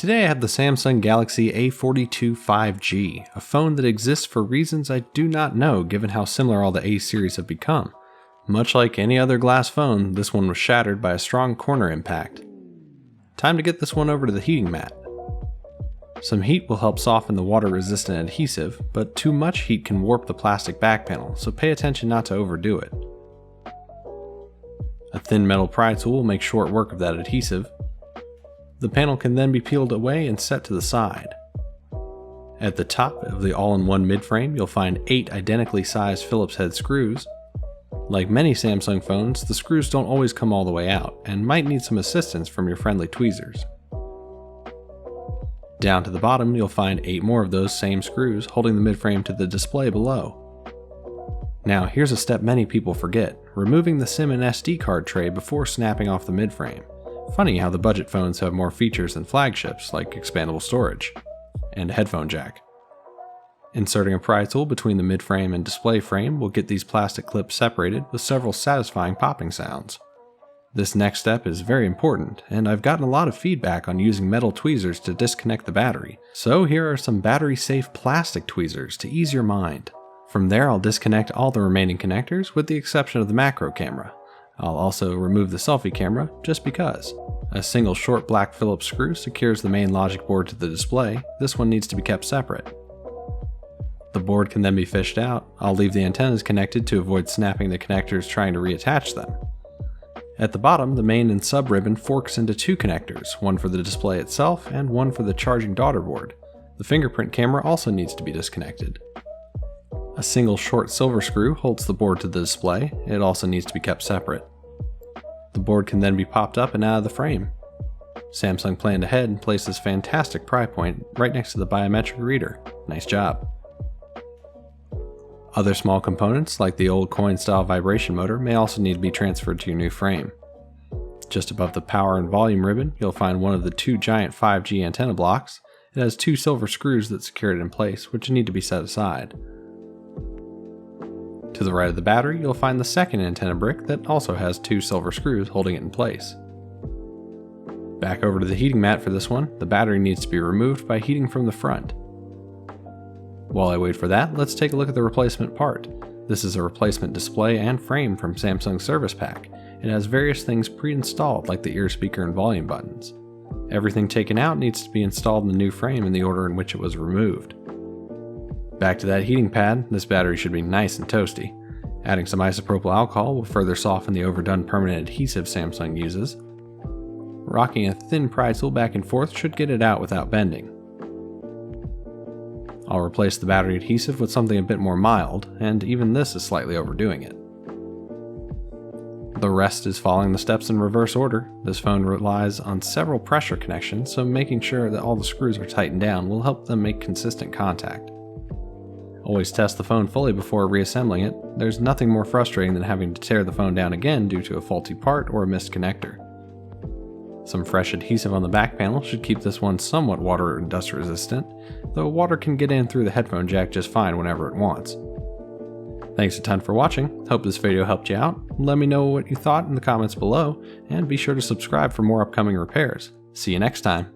Today I have the Samsung Galaxy A42 5G, a phone that exists for reasons I do not know given how similar all the A series have become. Much like any other glass phone, this one was shattered by a strong corner impact. Time to get this one over to the heating mat. Some heat will help soften the water-resistant adhesive, but too much heat can warp the plastic back panel, so pay attention not to overdo it. A thin metal pry tool will make short work of that adhesive. The panel can then be peeled away and set to the side. At the top of the all-in-one midframe, you'll find 8 identically sized Phillips head screws. Like many Samsung phones, the screws don't always come all the way out, and might need some assistance from your friendly tweezers. Down to the bottom, you'll find 8 more of those same screws holding the midframe to the display below. Now here's a step many people forget, removing the SIM and SD card tray before snapping off the midframe. Funny how the budget phones have more features than flagships, like expandable storage and a headphone jack. Inserting a pry tool between the midframe and display frame will get these plastic clips separated with several satisfying popping sounds. This next step is very important, and I've gotten a lot of feedback on using metal tweezers to disconnect the battery, so here are some battery-safe plastic tweezers to ease your mind. From there I'll disconnect all the remaining connectors with the exception of the macro camera. I'll also remove the selfie camera, just because. A single short black Phillips screw secures the main logic board to the display. This one needs to be kept separate. The board can then be fished out. I'll leave the antennas connected to avoid snapping the connectors trying to reattach them. At the bottom, the main and sub ribbon forks into 2 connectors, one for the display itself and one for the charging Daughterboard. The fingerprint camera also needs to be disconnected. A single short silver screw holds the board to the display. It also needs to be kept separate. The board can then be popped up and out of the frame. Samsung planned ahead and placed this fantastic pry point right next to the biometric reader. Nice job. Other small components, like the old coin-style vibration motor, may also need to be transferred to your new frame. Just above the power and volume ribbon, you'll find one of the 2 giant 5G antenna blocks. It has 2 silver screws that secure it in place, which need to be set aside. To the right of the battery, you'll find the second antenna brick that also has 2 silver screws holding it in place. Back over to the heating mat for this one, the battery needs to be removed by heating from the front. While I wait for that, let's take a look at the replacement part. This is a replacement display and frame from Samsung's service pack. It has various things pre-installed like the ear speaker and volume buttons. Everything taken out needs to be installed in the new frame in the order in which it was removed. Back to that heating pad, this battery should be nice and toasty. Adding some isopropyl alcohol will further soften the overdone permanent adhesive Samsung uses. Rocking a thin pry tool back and forth should get it out without bending. I'll replace the battery adhesive with something a bit more mild, and even this is slightly overdoing it. The rest is following the steps in reverse order. This phone relies on several pressure connections, so making sure that all the screws are tightened down will help them make consistent contact. Always test the phone fully before reassembling it. There's nothing more frustrating than having to tear the phone down again due to a faulty part or a missed connector. Some fresh adhesive on the back panel should keep this one somewhat water and dust resistant, though water can get in through the headphone jack just fine whenever it wants. Thanks a ton for watching. Hope this video helped you out. Let me know what you thought in the comments below, and be sure to subscribe for more upcoming repairs. See you next time.